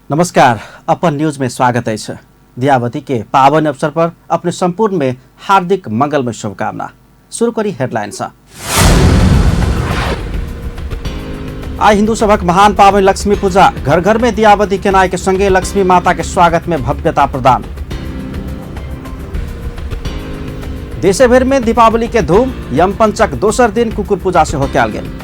नमस्कार, अपन न्यूज में स्वागत है। दियावती के पावन अवसर पर अपने संपूर्ण में हार्दिक मंगलमय शुभकामना। शुरू करी हेडलाइंस। आज हिंदू सभक महान पावन लक्ष्मी पूजा। घर घर में दियावती के नाय के संगे लक्ष्मी माता के स्वागत में भव्यता प्रदान। देश भर में दीपावली के धूम। यम पंचक दोसर दिन कुकुर पूजा से होकल गेल।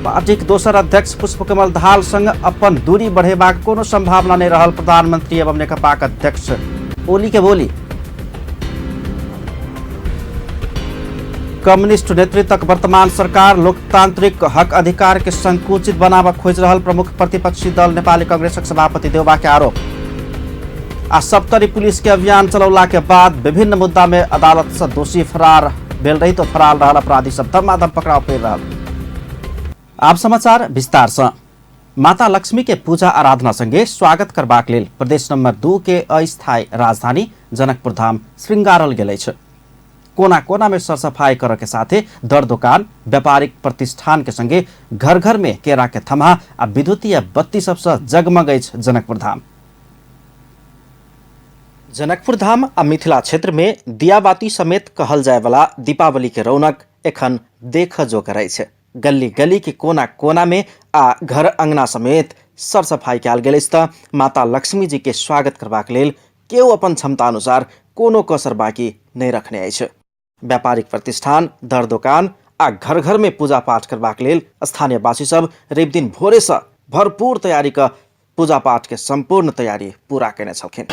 पार्टीक दोसर अध्यक्ष पुष्पकमल दाहाल संग अपन दूरी बढ़ेबाक कोनो संभावना नहीं रहल। प्रधानमंत्री एवं नेकपाक अध्यक्ष ओली के बोली। कम्युनिस्ट नेतृत्वक वर्तमान सरकार लोकतांत्रिक हक अधिकार के संकुचित बनाब खोज रहल। प्रमुख प्रतिपक्षी दल नेपाली कांग्रेसक सभापति देउबा के आरोप। आ सप्तरी पुलिस के अभियान चलौला के बाद विभिन्न मुद्दा में अदालत से दोषी फरार भेल रही तो फरार रहल अपराधी सब धमाधम पकड़ाव पेल रहल। आप समाचार विस्तार से। माता लक्ष्मी के पूजा आराधना संगे स्वागत करबाक लेल प्रदेश नंबर 2 के अस्थायी राजधानी जनकपुर धाम श्रृंगारल गेल छै। कोना कोना में सरसफाई करे के साथे दर दुकान व्यापारिक प्रतिष्ठान के संगे घर घर में केरा के थमा आ विद्युतीय बत्ती सबसे जगमग अछि जनकपुर धाम। जनकपुर धाम आ मिथिला क्षेत्र में दियाबाती समेत कहल जाय वाला दीपावली के रौनक एखन देख जो करे छै। गली गली के कोना कोना में आ घर अंगना समेत सरसफाई कयल गेल अछि त माता लक्ष्मी जी के स्वागत करबाक लेल केओ अपन क्षमता अनुसार कोनो कसर बाकी नहीं रखने अछि। व्यापारिक प्रतिष्ठान दर दुकान आ घर घर में पूजा पाठ करबाक लेल स्थानीय वासी सब रवि दिन भोरे से भरपूर तैयारी क पूजा पाठ के संपूर्ण तैयारी पूरा केने छलखिन।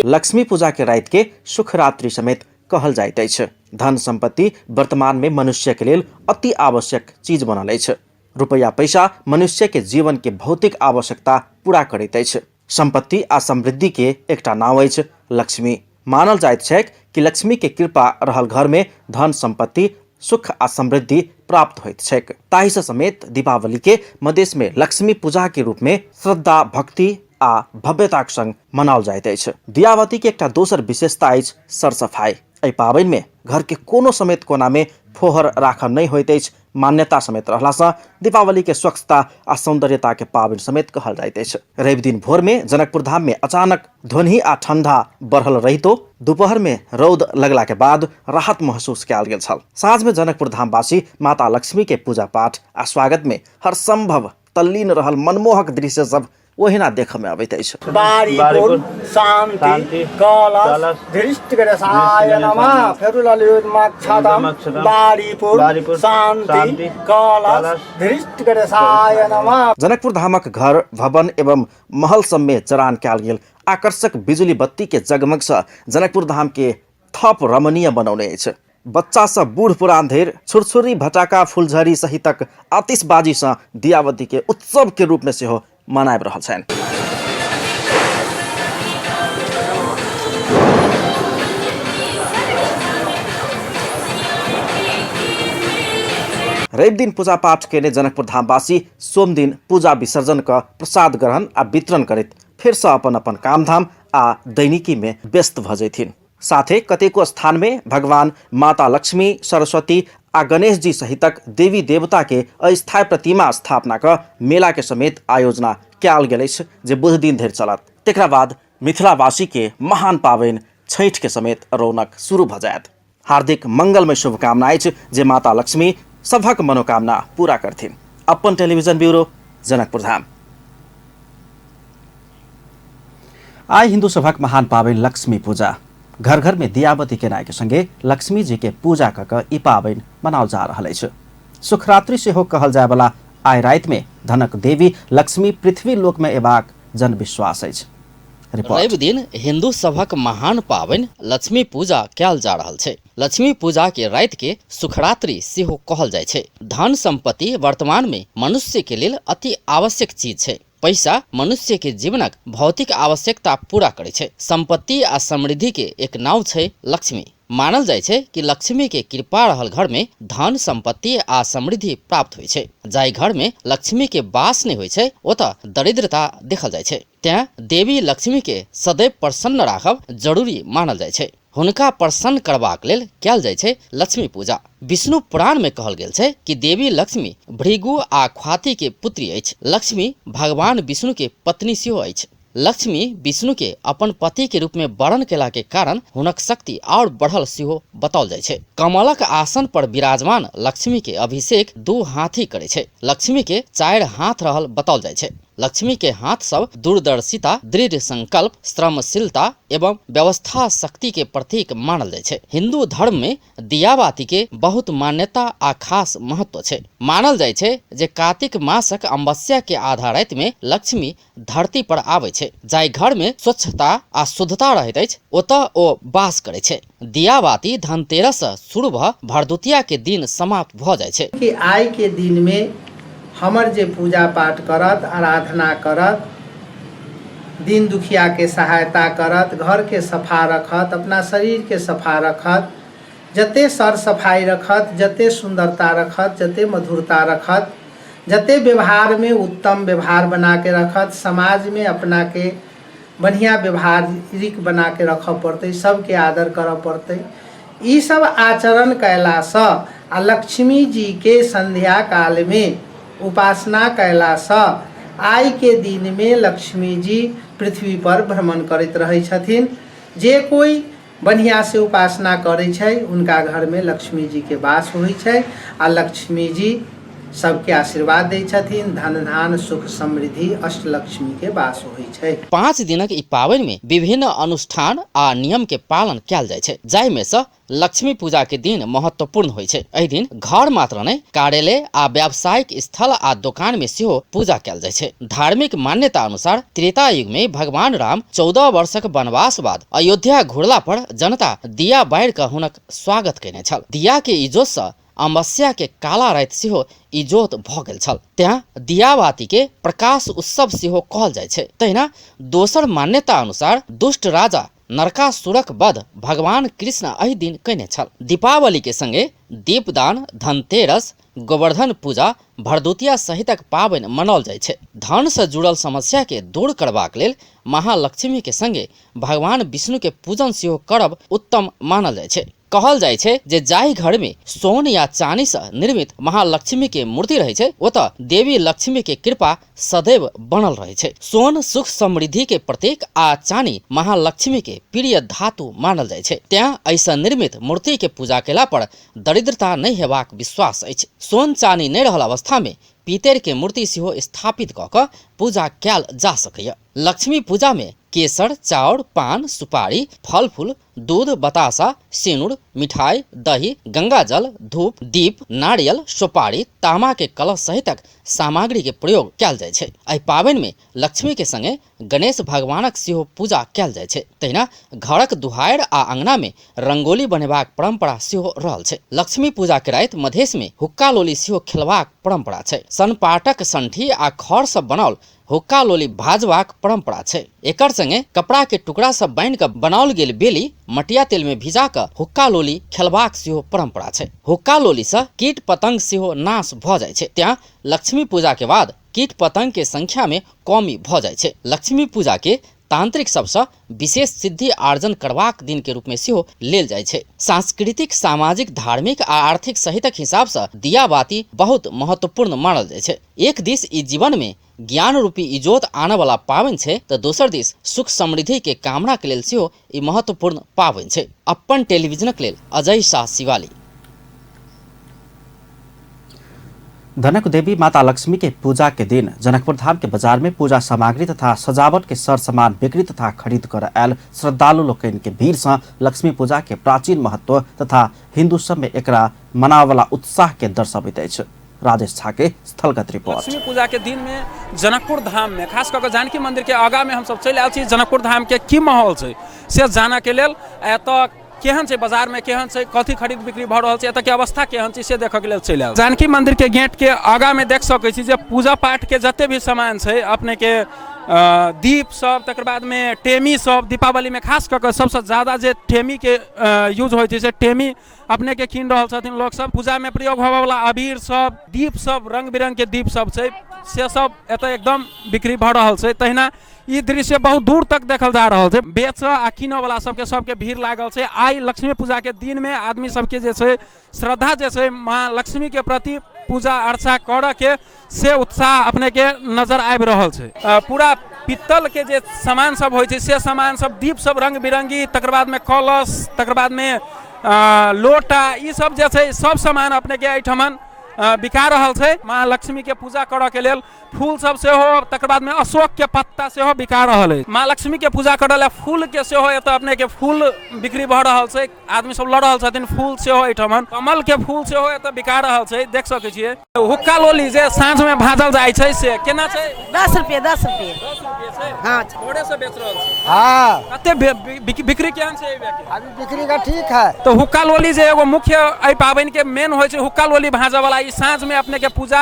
लक्ष्मी पूजा के रात के सुखरात्रि समेत कहल जाइत अछि। धन संपत्ति वर्तमान में मनुष्य के लेल अति आवश्यक चीज बनल अछि। रुपया पैसा मनुष्य के जीवन के भौतिक आवश्यकता पूरा करैत अछि। संपत्ति आ समृद्धि के एकटा नाम अछि लक्ष्मी। मानल जाइत छैक कि लक्ष्मी के कृपा रहल घर में धन संपत्ति सुख आ समृद्धि प्राप्त होइत छैक। ताहि से समेत दीपावली के मदेश में लक्ष्मी पूजा के रूप में श्रद्धा भक्ति आ भव्यताक संग मनाओल जाइत अछि। दियावती के एकटा दोसर विशेषता अछि सरसफाई। एहि पाबनि में घर के कोनो समेत कोना में फोहर राखब नहीं होइत अछि। मान्यता समेत रहला से दीपावली के स्वच्छता आ सौंदर्यता के पाबनि समेत कहल जाइत अछि। रवि दिन भोर में जनकपुर धाम में अचानक ध्वनि आ ठंडा बढ़ल रहितो दोपहर में रौद लगला के बाद राहत महसूस कयल गेल छल। साँझ में जनकपुर धाम वासी माता लक्ष्मी के पूजा पाठ आ स्वागत में हर संभव तल्लीन रहल मनमोहक दृश्य सब ओहिना देख में अबैत अछि। बारीपुर शांति कलश धृष्ट गणेशाय नमः। फेरुलालियोन्माक्षादम बारीपुर शांति कलश धृष्ट गणेशाय नमः। जनकपुर धामक घर भवन एवं महल सब में जरान कयल गेल आकर्षक बिजुली बत्ती के जगमग से जनकपुर धाम के थप रमणीय बनौने अछि। बच्चा से बूढ़ पुरान धरि छुरछुरी भटाका फुलझड़ी सहितक आतिशबाजी से दियावती के उत्सव के रूप में सेहो मनाइब रहल छन्। रवि दिन पूजा पाठ केने जनकपुर धामवासी सोम दिन पूजा विसर्जन का प्रसाद ग्रहण आ वितरण करैत फिर से अपन अपन काम धाम आ दैनिकी में व्यस्त भ जैथिन। साथे कतेको स्थान में भगवान माता लक्ष्मी सरस्वती आ गणेश जी सहितक देवी देवता के अस्थायी प्रतिमा स्थापना का मेला के समेत आयोजना कयल गेल अछि जे बुध दिन धरि चलत। तेकरा बाद मिथिलावासी के महान पाबनि छठ के समेत रौनक शुरू भ जायत। हार्दिक मंगलमय शुभकामना अछि जे माता लक्ष्मी सबक मनोकामना पूरा करथिन। अपन टेलीविजन ब्यूरो जनकपुर धाम। आज हिंदू सभक महान पाबनि लक्ष्मी पूजा। घर घर में दियावती के नाय के संगे लक्ष्मी जी के पूजा क ई पाबनि मनाओल जा रहल अछि। सुखरात्रि सेहो कहल जाय वाला आइ राति में धनक देवी लक्ष्मी पृथ्वी लोक में एबाक जन विश्वास अछि। रवि दिन हिंदू सभक महान पाबनि लक्ष्मी पूजा कयल जा रहल छै। लक्ष्मी पूजा के राति के सुखरात्रि सेहो कहल जाय छै। धन संपत्ति वर्तमान में मनुष्य के लेल अति आवश्यक चीज छै। पैसा मनुष्य के जीवनक भौतिक आवश्यकता पूरा करे छै। संपत्ति आ समृद्धि के एक नाव छै लक्ष्मी। मानल जाय छै कि लक्ष्मी के कृपा रहल घर में धन संपत्ति आ समृद्धि प्राप्त होइ छै। जाहि घर में लक्ष्मी के वास नहीं होइ छै ओतऽ दरिद्रता देखल जाय छै। तें देवी लक्ष्मी के सदैव प्रसन्न राखब जरूरी मानल जाय छै। हुनका प्रसन्न करबाक लेल कयल जाइ छै लक्ष्मी पूजा। विष्णु पुराण में कहल गेल छै कि देवी लक्ष्मी भृगु आ ख्वाति के पुत्री अछि। लक्ष्मी भगवान विष्णु के पत्नी सेहो अछि। लक्ष्मी विष्णु के अपन पति के रूप में वर्ण केला के कारण हुनक शक्ति और बढ़ल सेहो बताओल जाइ छै। कमलक आसन पर विराजमान लक्ष्मी के अभिषेक 2 हाथी करे छै। लक्ष्मी के 4 हाथ रहल बताओल जाइ छै। लक्ष्मी के हाथ सब दूरदर्शिता, दृढ़ संकल्प, श्रमशीलता एवं व्यवस्था शक्ति के प्रतीक मानल जाइ छै। हिंदू धर्म में दियाबाती के बहुत मान्यता आ खास महत्व छै। मानल जाइ छै जे कार्तिक मासक अमावस्या के आधा रात में लक्ष्मी धरती पर आबै छै। जाहि घर में स्वच्छता आ शुद्धता रहैत अछि ओतऽ ओ वास करै छै। दियाबाती धनतेरस शुरू भऽ भरदुतिया के दिन समाप्त भऽ जाइ छै। कि आइ के दिन में हमर जे पूजा पाठ करत, आराधना करत, दीन दुखिया के सहायता करत, घर के सफा रखत, अपना शरीर के सफा रखत, जते सर सफाई रखत, जते सुंदरता रखत, जते मधुरता रखत, जते व्यवहार में उत्तम व्यवहार बना के रखत, समाज में अपना के बढ़िया व्यवहारिक बना के रख पड़ते, सबके आदर कर पड़ते। ई सब आचरण कैलासँ आ लक्ष्मी जी के संध्या काल में उपासना कैलासँ आइ के दिन में लक्ष्मी जी पृथ्वी पर भ्रमण करैत रहै छथिन। जे कोई बढ़िया से उपासना करै छै उनका घर में लक्ष्मी जी के वास होइ छै आ लक्ष्मी जी सबके आशीर्वाद दै छथिन। धन धान सुख समृद्धि अष्टलक्ष्मी के वास होइ छै। 5 दिनक ई पावनि में विभिन्न अनुष्ठान आ नियम के पालन कयल जाइ छै। जाहि में से लक्ष्मी पूजा के दिन महत्वपूर्ण होइ छै। एहि दिन घर मात्र नहीं कार्यालय आ व्यावसायिक स्थल आ दुकान में सेहो पूजा कयल जाइ छै। धार्मिक मान्यता अनुसार त्रेता युग में भगवान राम 14 वर्षक वनवास बाद अयोध्या घुरला पर जनता दिया बारि कऽ हुनक स्वागत केने छल। दिया के इजोत सँ अमावस्या के काला रात सेहो इजोत भऽ गेल छल। तें दियाबाती के प्रकाश उत्सव सेहो कहल जाइ छै। तहिना दोसर मान्यता अनुसार दुष्ट राजा नरकासुरक वध भगवान कृष्ण एहि दिन कयने छल। दीपावली के संगे दीपदान, धनतेरस, गोवर्धन पूजा, भरदुतिया सहितक पाबनि मनाओल जाइ छै। धन से जुड़ल समस्या के दूर करबाक लेल महालक्ष्मी के संगे भगवान विष्णु के पूजन सेहो करब उत्तम मानल जाइ छै। कहल जाइ छै जे जाहि घर में सोन या चांदी से निर्मित महालक्ष्मी के मूर्ति रहै छै ओतऽ देवी लक्ष्मी के कृपा सदैव बनल रहै छै। सोन सुख समृद्धि के प्रतीक आ चांदी महालक्ष्मी के प्रिय धातु मानल जाइ छै। तें ऐसा निर्मित मूर्ति के पूजा केला पर दरिद्रता नहीं हेबाक विश्वास अछि। सोन चांदी नहीं रहल अवस्था में पीतर के मूर्ति सेहो स्थापित कऽ कऽ पूजा कयल जा सकैया। लक्ष्मी पूजा में केसर, चाउर, पान, सुपारी, फल फूल, दूध, बतासा, सिनुर, मिठाई, दही, गंगा जल, धूप, दीप, नारियल, सुपारी, तामा के कलश सहितक सामग्री के प्रयोग कयल जाइ छै। एहि पाबनि में लक्ष्मी के संगे गणेश भगवानक सेहो पूजा कयल जाइ छै। तहिना घरक दुहारि आ अंगना में रंगोली बनेबाक परंपरा सेहो रहल छै। लक्ष्मी पूजा के राति मधेश में हुक्का लोली सेहो खेलबाक परंपरा छै। सनपाटक संठी आ खड़ से बनाओल हुक्का लोली भाजबाक परंपरा छै। एकर संगे कपड़ा के टुकड़ा सब बांध कऽ बनाओल गेल बेली मटिया तेल में भिजा कऽ हुक्का लोली खेलबाक सेहो परंपरा छै। हुक्का लोली से कीट पतंग सेहो नाश भऽ जाइ छै। तें लक्ष्मी पूजा के बाद कीट पतंग के संख्या में कमी भऽ जाइ छै। लक्ष्मी पूजा के तांत्रिक सबसे विशेष सिद्धि आर्जन करबाक दिन के रूप में सेहो लेल जाइ छै। सांस्कृतिक, सामाजिक, धार्मिक आ आर्थिक सहितक हिसाब से दियाबाती बहुत महत्वपूर्ण मानल जाइ छै। एक दिस ई जीवन में ज्ञान रूपी इजोत आने वाला पावनि छै तऽ दोसर दिस सुख समृद्धि के कामना के लेल सेहो ई महत्वपूर्ण पावनि छै। अपन टेलीविजनक लेल अजय शाह शिवाली। धनक देवी माता लक्ष्मी के पूजा के दिन जनकपुर धाम के बाजार में पूजा सामग्री तथा सजावट के सर सामान बिक्री तथा खरीद कर आयल श्रद्धालु लोकनि के भीड़ से लक्ष्मी पूजा के प्राचीन महत्व तथा हिंदू सब में एकरा मनावला उत्साह के दर्शाबैत अछि। राजेश झा के स्थलगत रिपोर्ट। लक्ष्मी पूजा के दिन में जनकपुर धाम में खास करके जानकी मंदिर के आगा में हम सब चलि आयल छी। जनकपुर धाम के की माहौल छै से जाना के लेल एतऽ केहन छै, बाजार में केहन छै, कथी खरीद बिक्री भऽ रहल छै, एतऽ के अवस्था केहन छै से देखऽ के लेल चलि आयल। जानकी मंदिर के गेट के आगा में देख सकै छी जे पूजा पाठ के जते भी सामान छै अपने के दीप सब, तकर बाद में टेमी सब, दीपावली में खास कऽ सबसे ज्यादा जे टेमी के यूज होइत छै से टेमी अपने के कीन रहल छथिन लोग सब। पूजा में प्रयोग होबे वाला अबीर सब, दीप सब, रंग बिरंग के दीप सब छै, से सब एतऽ एकदम बिक्री भऽ रहल छै। तहिना ई दृश्य बहुत दूर तक देखल जा रहल छै। बेच आ कीनऽ वाला सबके भीड़ लागल छै। आइ लक्ष्मी पूजा के दिन में आदमी सबके जे छै श्रद्धा जे छै माँ लक्ष्मी के प्रति पूजा अर्चा करऽ के से उत्साह अपने के नजर आबि रहल छै। पूरा पित्तल के जे सामान सब होइ छै से सामान सब, दीप सब रंग बिरंगी, तकर बाद में कलश, तकर बाद में लोटा, ई सब जे छै सब सामान अपने के एहिठमन बिका रहल छै। माँ लक्ष्मी के पूजा करऽ के लेल फूल सब सेहो, तकर बाद में अशोक के पत्ता सेहो बिका रहल है। माँ लक्ष्मी के पूजा करऽ लेल फूल के सेहो एतऽ अपने के फूल बिक्री भऽ रहल छै। आदमी सब लऽ रहल छथिन फूल सेहो एहिठमन, कमल के फूल सेहो एतऽ बिका रहल छै, देख सकै छियै। हुक्का लोली जे साँझ में भाजल जाइ छै से केना छै? 10 रुपये 10 रुपये। 10 रुपये छै? हाँ थोड़े से बेच रहल छै। हाँ कते बिक्री केहन छै एहि बेर के? अभी बिक्री का ठीक है। तो हुक्का लोली जे एगो मुख्य एहि पाबनि के मेन होइ छै हुक्का लोली भाजऽ वाला, ई साँझ में अपने के पूजा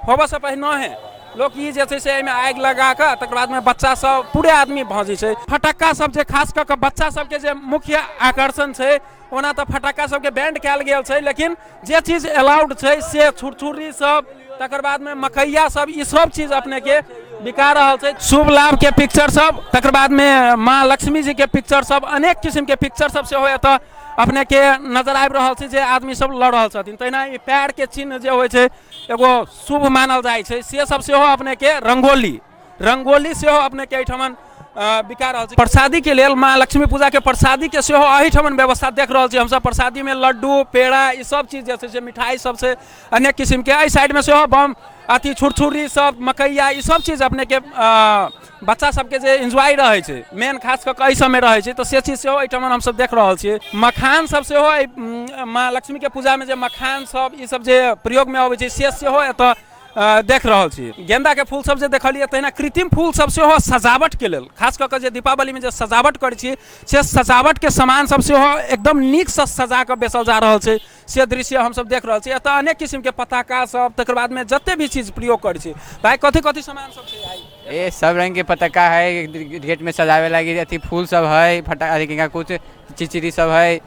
होबऽ से पहिने है लोग ई जे छै से एहिमे आगि लगा कऽ तकर बाद में बच्चा सब पूरे आदमी भजै छै। फटक्का सब जे खास कऽ के बच्चा सबके जे मुख्य आकर्षण छै, ओना तऽ फटक्का सबके बैन कयल गेल छै, लेकिन जे चीज अलाउड छै से छुरछुरी सब, तकर बाद में मकैया सब, ई सब चीज अपने के बिका रहल छै। शुभ लाभ के पिक्चर सब, तकर बाद में माँ लक्ष्मी जी के पिक्चर सब, अनेक किस्म के पिक्चर सब सेहो एतऽ अपने के नजर आबि रहल छै जे आदमी सब लऽ रहल छथिन। तहिना ई पैर के चिन्ह जे होइ छै एगो शुभ मानल जाइ छै, से सब सेहो अपने के रंगोली सेहो अपने के एहिठमन बिका रहल छै। प्रसादी के लेल माँ लक्ष्मी पूजा के प्रसादी के सेहो एहिठमन व्यवस्था देख रहल छी हमसब। प्रसादी में लड्डू, पेड़ा, ई सब चीज जे छै से मिठाई सब से अनेक किस्म के, एहि साइड में सेहो बम अथी छुरछुरी सब, मकैया, ई सब चीज अपने के बच्चा सबके जे एंजॉय रहै छै, मेन खास कऽ एहि समय रहै छै, तो से चीज सेहो एहिठमन हमसब देख रहल छियै। मखान सब सेहो माँ लक्ष्मी के पूजा में जे मखान सब, ई सब जे प्रयोग में अबै छै से सेहो एतऽ देख रहल छी। गेंदा के फूल सब जे देखलिए, तहिना कृत्रिम फूल सब सेहो सजावट के लेल, खास कऽ के जे दीपावली में जे सजावट करै छी से सजावट के सामान सब सेहो एकदम नीक से सजा कऽ बेचल जा रहल छै, से दृश्य हमसब देख रहल छी। एतऽ अनेक किस्म के पताका सब, तकर बाद में जते भी चीज प्रयोग करै छी। भाई कथी कथी सामान सब छै? ये सब रंग के पताका है, गेट में सजावे लगी अथी फूल सब है, फटाका कुछ चिचिरी सब है,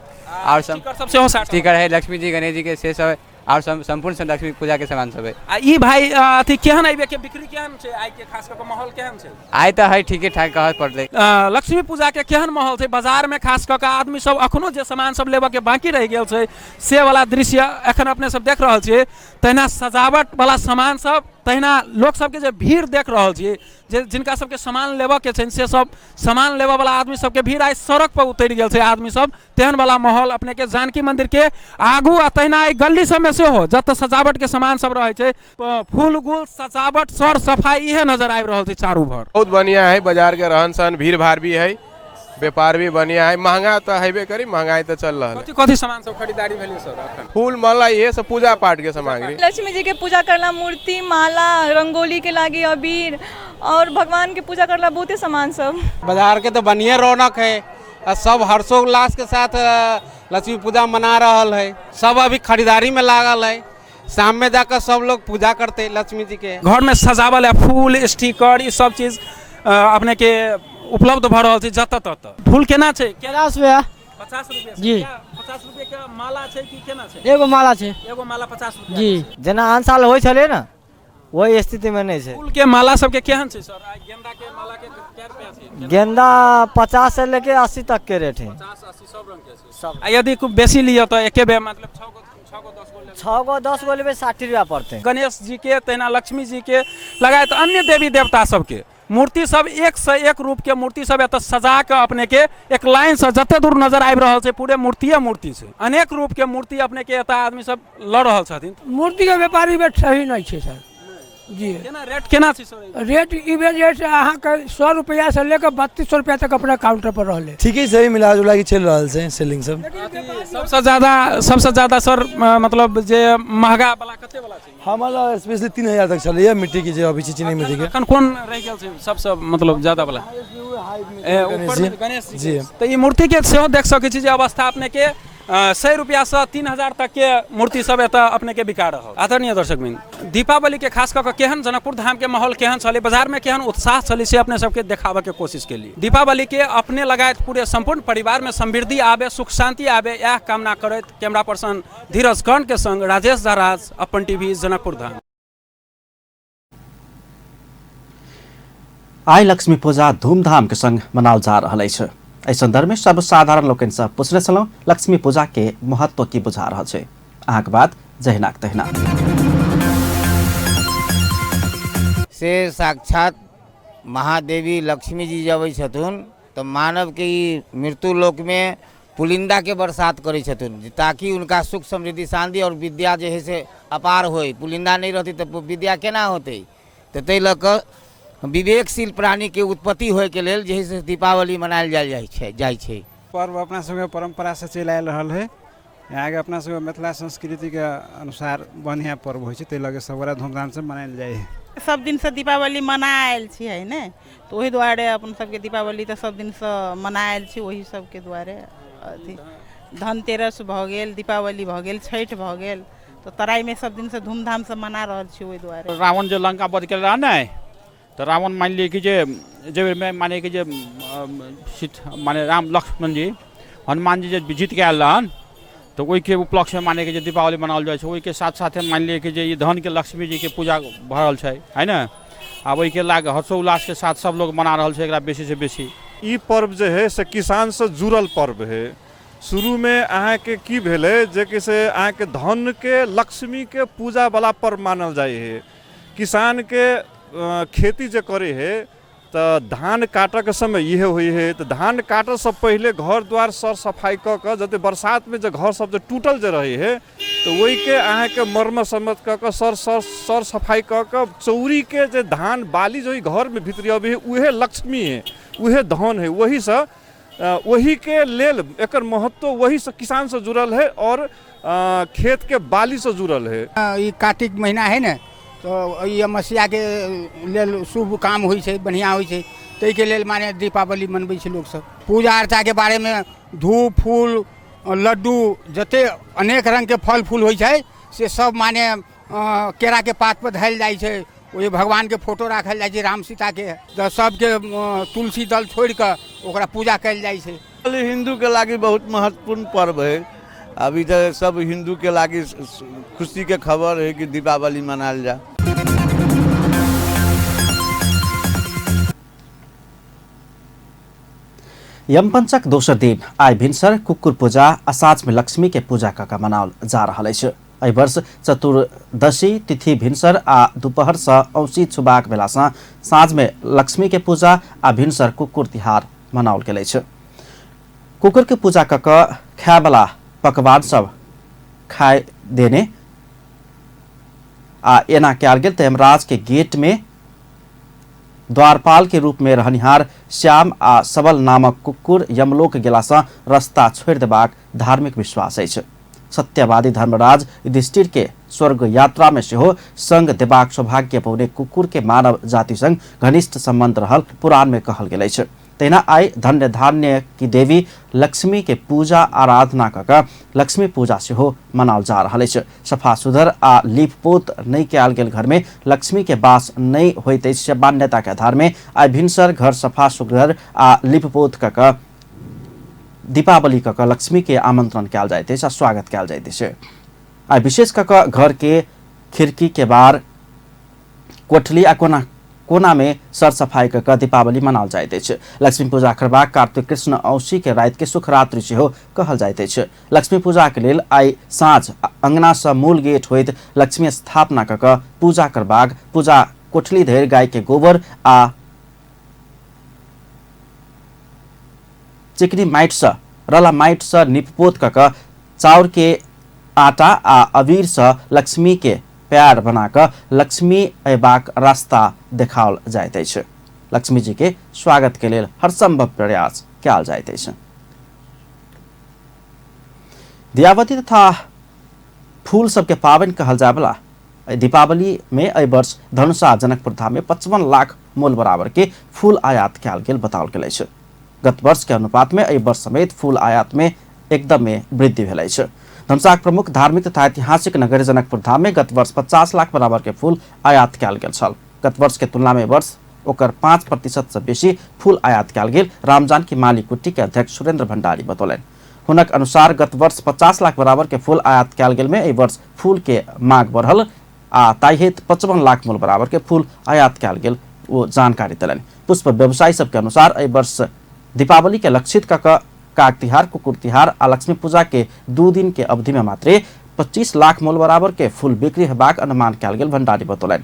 और स्टिकर है लक्ष्मी जी गणेश जी के, से सब और संपूर्ण लक्ष्मी पूजा के सामान सब है। ई भाई अथी केहन आइबे के बिक्री केहन छै? आइ के खास कऽ माहौल केहन छै? आइ तऽ है ठीके ठाक कहत पड़ले। लक्ष्मी पूजा के केहन माहौल छै बाजार में? खास कऽ आदमी सब अखनो जे सामान सब लेबऽ के बाकी रह गेल छै से वाला दृश्य एखन अपने सब देख रहल छियै। तहिना सजावट वाला सामान सब, तहिना लोग सबके जे भीड़ देख रहल छियै, जे जिनका सबके सामान लेबऽ के छै से सब सामान लेबऽ वाला आदमी सबके भीड़ आइ सड़क पर उतरि गेल छै आदमी सब। तेहन वाला माहौल अपने के जानकी मंदिर के आगू आ तहिना एहि गली सब में सेहो जतऽ सजावट के सामान सब रहै छै, फूल गुल, सजावट, सर सफाई, इहे नजर आबि रहल छै चारू भर। बहुत बढ़िया है, बाजार के रहन सहन, भीड़ भाड़ भी है, व्यापार भी बढ़िया है। महंगा तो हेबे करी, महंगाई तो चल रहा है। कथी सामान सब खरीदारी भेलै सर? फूल माला, ये सब पूजा पाठ के सामग्री। लक्ष्मी जी के पूजा करना, मूर्ति, माला, रंगोली के लागी अबीर, और भगवान के पूजा करना बहुते सामान सब। बाजार के तो बढ़िया रौनक है, सब हर्षोल्लास के साथ लक्ष्मी पूजा मना रहल है, सब अभी खरीदारी में लागल है। शाम में जाकर सब लोग पूजा करते लक्ष्मी जी के। घर में सजावल है, फूल, स्टिकर, ई सब चीज अपने के उपलब्ध भऽ रहल छै जतऽ ततऽ। फूल केना छै? 50 रुपया। 50 रुपया जी। 50 रुपये के माला छै कि केना छै? एगो माला छै। एगो माला 50 रुपया जी, जेना आन साल होइ छलै ना, वही स्थिति में नहीं छै। फूल के माला सब के केहन छै सर? गेंदा के माला के क्या रुपया छै? गेंदा 50 से लेके 80 तक के रेट है। 50 80 सब रंग के छै। आ यदि खूब बेसी लियो तो एके बे मतलब 6 गो 10 गो लेबे 60 रुपया पड़ते। गणेश जी के, तहिना लक्ष्मी जी के लगायत अन्य देवी देवता सबके मूर्ति सब, एक से एक रूप के मूर्ति सब एतऽ सजा के अपने के एक लाइन से जते दूर नजर आबि रहल छै पूरे मूर्तिये मूर्ति छै। अनेक रूप के मूर्ति अपने के एतऽ आदमी सब लऽ रहल छथिन। मूर्ति के व्यापारी रेट सही नहीं छै सर जी। केना रेट केना छै सर? रेट ई रेट अहाँ के 100 रुपया से लेकर 3200 रुपया तक अपना काउंटर पर रहले। ठीक है, सही मिला जुला के चल रहल छै सेलिंग सब। सबसे ज्यादा सर मतलब जे महंगा वाला कते वाला छै? हमारा स्पेशली 3000 तक चलैया मिट्टी की, जो अभी चीनी मिट्टी के। अखन कोन रह गेल छै सबसे मतलब ज्यादा वाला? गणेश जी। तो ई मूर्ति के सेहो देख सकै छी जे अवस्था अपने के 100 रुपया से 3000 तक के मूर्ति सब एतऽ अपने के बिका रहल। आदरणीय दर्शकबिन, दीपावली के खास कऽ के केहन जनकपुर धाम के माहौल केहन छलै, बाजार में केहन उत्साह छलै से अपने सबके देखाबे के कोशिश केली। दीपावली के अपने लगायत पूरे संपूर्ण परिवार में समृद्धि आवे, सुख शांति आवे, यह कामना करैत कैमरा पर्सन धीरज कर्ण के संग राजेश दराज, अपन टीवी, जनकपुर धाम। आइ लक्ष्मी पूजा धूमधाम के संग मनाओल जा रहल अछि। एहि संदर्भ में सर्वसाधारण लोकनि सँ पूछने छलहुँ लक्ष्मी पूजा के महत्व की बुझा रहल छै। अहाँक बात जहिनाक तहिना। से साक्षात महादेवी लक्ष्मी जी जब छथुन तो मानव के मृत्यु लोक में पुलिंदा के बरसात करे छथुन, ताकि उनका सुख समृद्धि शांति और विद्या जे है से अपार होय। पुलिंदा नहीं रहती तो विद्या केना होते। तो तै लऽ कऽ विवेकशील प्राणी के उत्पत्ति होय के लेल जे है से दीपावली मनायल जाइ छै। पर्व अपना सबके परंपरा से चलि आयल रहल है। यहाँ के अपना सबके मिथिला संस्कृति के अनुसार बढ़िया पर्व होइ छै, तै लगे सब बड़ा धूमधाम से मनायल जाइ है। सब दिन से दीपावली मनायल छियै ने, तो वही दुआरे अपन सबके दीपावली तो सब दिन से मनायल छी। वही सबके दुआरे अथी धनतेरस भऽ गेल, दीपावली भऽ गेल, छठ भऽ गेल, तो तराई में सब दिन से धूमधाम से मना रहल छी। वही दुआरे रावण जो लंका वध केल रहने तो रावण मान लिए कि जे में माने कि माने राम लक्ष्मण जी हनुमान जी जो जीत के आयल रहन, तो वही के उपलक्ष्य में माने कि दीपावली मनाओल जाइ छै। वही के साथ साथ मान लिए कि ये धन के लक्ष्मी जी के पूजा भऽ रहल छै, है ना। आ वही के लाग हर्षोल्लास के साथ सब लोग मना रहल छै एकरा बेसी से बेसी। ई पर्व जे है से किसान से जुड़ल पर्व है। शुरू में अहाँ के की भेले जे कि से अहाँ के धन के लक्ष्मी के पूजा वाला पर्व मानल जाए है। किसान के खेती जे करे है तो धान काटे के समय यह हुई है। तो धान काटे से पहले घर द्वार सर सफाई क के जते बरसात में जो घर सब जो टूटल जे रहे है तो वही के अहाँ के मर्म सम्मत क के सर सफाई क के चौरी के जे धान बाली जो घर में भीतरी अभी है उहे लक्ष्मी है, उहे धन है। वही से वही के लेल एकर महत्व वही से किसान से जुड़ल है और खेत के बाली से जुड़ल है। ये कार्तिक महीना है ना, तो ये मसीहा के लेल शुभ काम होइ छै, बढ़िया होइ छै। तै के लेल माने दीपावली मनबै छै लोग सब। पूजा अर्चा के बारे में धूप फूल लड्डू जते अनेक रंग के फल फूल होइ छै से सब माने केरा के पात पर धैल जाइ छै। वही भगवान के फोटो राखल जाइ छै राम सीता के, तो सबके तुलसी दल छोड़ के ओकरा पूजा कयल जाइ छै। हिंदू के लागी बहुत महत्वपूर्ण पर्व है। अभी तो सब हिंदू के लागी खुशी के खबर है कि दीपावली मनायल जा। यमपंचक दोसर दिन आइ भिनसर कुकुर पूजा आ साँझ में लक्ष्मी के पूजा कऽ मनाओल जा रहल अछि। एहि वर्ष चतुर्दशी तिथि भिनसर आ दुपहर से औंसी छुबाक बेला से साँझ में लक्ष्मी के पूजा आ भिनसर कुकुर तिहार मनाओल गेल अछि। कुकुर के पूजा कऽ खाय वाला पकवान सब खाए देने आ एना कयल गेल। यमराज के गेट में द्वारपाल के रूप में रहनिहार श्याम आ सबल नामक कुकुर यमलोक गेला से रास्ता छोड़ देबाक धार्मिक विश्वास अछि। सत्यवादी धर्मराज युधिष्ठिर के स्वर्ग यात्रा में सेहो संग देबाक सौभाग्य पौने कुकुर के मानव जाति संग घनिष्ठ संबंध रहल पुराण में कहल गेल अछि। तहिना आई धन्य धान्य की देवी लक्ष्मी के पूजा आराधना कऽ लक्ष्मी पूजा सेहो मनाओल जा रहल अछि। सफा सुधर आ लीपपोत नहीं कयल गेल घर में लक्ष्मी के वास नहीं होइत अछि। मान्यता के आधार में आई भिनसर घर सफा सुधर आ लीपपोत कऽ दीपावली कऽ लक्ष्मी के आमंत्रण कयल जाइत अछि आ स्वागत कयल जाइत अछि। आई विशेष कऽ घर के खिड़की के बार कोठली आ कोना में सर सफाई कऽ दीपावली मनाओल जाइत अछि। लक्ष्मी पूजा करबाक कार्तिक कृष्ण औंसी के राति के सुख रात्रि सेहो कहल जाइत अछि। लक्ष्मी पूजा के लेल आई साँझ अंगना से मूल गेट होइत लक्ष्मी स्थापना कऽ पूजा करबाक पूजा कोठली धरि गाय के गोबर आ चिकनी माइट से रला माइट से निपपोत कऽ चाउर के आटा आ अबीर से लक्ष्मी के प्यार बनाकर लक्ष्मी अयबाक रास्ता देखाओल जाइत अछि। लक्ष्मी जी के स्वागत के लेल हर संभव प्रयास कयल जाइत अछि। दियावती तथा फूल सबके पावनि कहल जाय वाला दीपावली में एहि वर्ष धनुषा जनकपुर धाम में 55 लाख मोल बराबर के फूल आयात कयल गेल बताओल गेल अछि। गत वर्ष के अनुपात में एहि वर्ष समेत फूल आयात में एकदमै वृद्धि भेलै छ। धनुषाक प्रमुख धार्मिक तथा ऐतिहासिक नगरी जनकपुर धाम में गत वर्ष 50 लाख बराबर के फूल आयात कयल गेल छल। गत वर्ष के तुलना में वर्ष ओकर 5% से बेसी फूल आयात कयल गेल रामजानकी माली कुट्टी के अध्यक्ष सुरेंद्र भंडारी बतौलन। हुनक अनुसार गत वर्ष 50 लाख बराबर के फूल आयात कयल गेल में एहि वर्ष फूल के मांग बढ़ल आ ताहित 55 लाख मूल बराबर के फूल आयात कयल गेल वो जानकारी देलन। पुष्प व्यवसायी सबके अनुसार एहि वर्ष दीपावली के लक्षित काग तिहार, कुकुर तिहार आ लक्ष्मी पूजा के 2 दिन के अवधि में मात्र 25 लाख मूल बराबर के फूल बिक्री हेबाक अनुमान कयल गेल भंडारी बतौलन।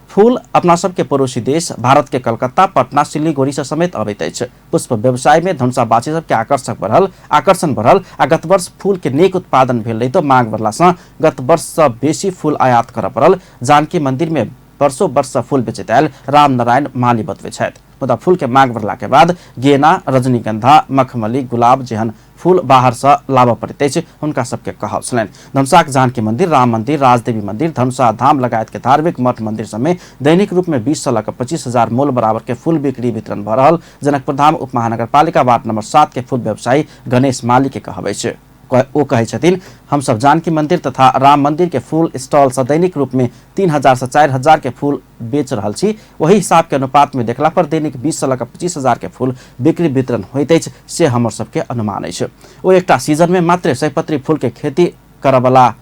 फूल अपना सबके पड़ोसी देश भारत के कलकत्ता, पटना, सिलीगुड़ी से समेत अबैत अछि। पुष्प व्यवसाय में धनुषावासी सबके आकर्षण बढ़ल आ गत वर्ष फूल के नेक उत्पादन भेल रही तो मांग बढ़ला से गत वर्ष से बेसी फूल आयात करऽ पड़ल। जानकी मंदिर में वर्षों वर्ष से फूल बेचैत आयल राम नारायण माली बतबै छथि। मुदा फूल के मांग बढ़ला के बाद गेना, रजनीगंधा, मखमली, गुलाब जेहन फूल बाहर से लाबऽ पड़ैत अछि हुनका सबके कहब छलनि। धनुषाक जानकी मंदिर, राम मंदिर, राजदेवी मंदिर, धनुषा धाम लगायत के धार्मिक मठ मंदिर सब में दैनिक रूप में 20 से लऽ 25,000 मूल बराबर के फूल बिक्री वितरण भऽ रहल। जनकपुर धाम उप महानगरपालिका वार्ड नंबर 7 के फूल व्यवसायी गणेश माली के कहब अछि। वो कहै छथिन, हम सब जानकी मंदिर तथा राम मंदिर के फूल स्टॉल से दैनिक रूप में 3,000 से 4,000 के फूल बेच रहल छी। वही हिसाब के अनुपात में देखला पर दैनिक 20 से लऽ 25,000 के फूल बिक्री वितरण होइत अछि से हमर सबके अनुमान अछि। ओ एकटा सीजन में मात्र 100 फूल के खेती करऽ वाला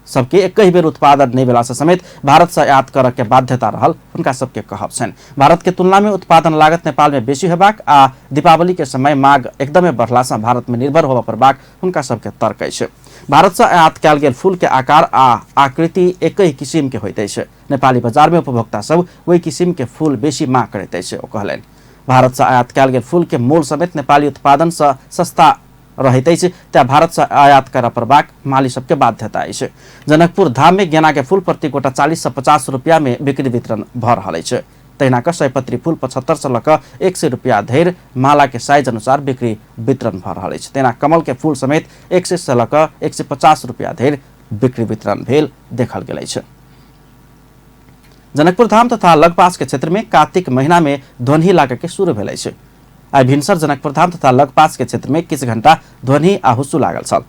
सबके एक ही बेर उत्पादन नहीं भेला से समेत भारत से आयात करऽ के बाध्यता रहल उनका सबके कहब छनि। भारत के तुलना में उत्पादन लागत नेपाल में बेसी हेबाक आ दीपावली के समय मांग एकदमै बढ़ला से भारत में निर्भर होबऽ पड़बाक उनका सबके तर्क अछि। भारत से आयात कयल गेल फूल के आकार आ आकृति एक ही किसिम के होइत अछि। नेपाली बाजार में उपभोक्ता सब वही किसिम के फूल बेसी मांग करैत अछि। ओ कहलनि, भारत से आयात कयल गेल फूल के मूल समेत नेपाली उत्पादन से सस्ता रहैत अछि तैं भारत से आयात करऽ पड़बाक माली सबके बाध्यता अछि। जनकपुर धाम में गेना के फूल प्रति गोटा 40 से 50 रुपया में बिक्री वितरण भऽ रहल अछि। तहिना कऽ 100 फूल 75 से लऽ 100 रुपया धरि माला के साइज अनुसार बिक्री वितरण भऽ रहल अछि। तहिना कमल के फूल समेत 100 से लऽ 150 रुपया धरि बिक्री वितरण भेल देखल गेल अछि। जनकपुर धाम तथा लगपास के क्षेत्र में कार्तिक महीना में ध्वनि लागऽ के शुरू भेल अछि। आई भिनसर जनकपुर धाम तथा लगपास के क्षेत्र में किछु घंटा ध्वनि आ हुस्सू लागल छल।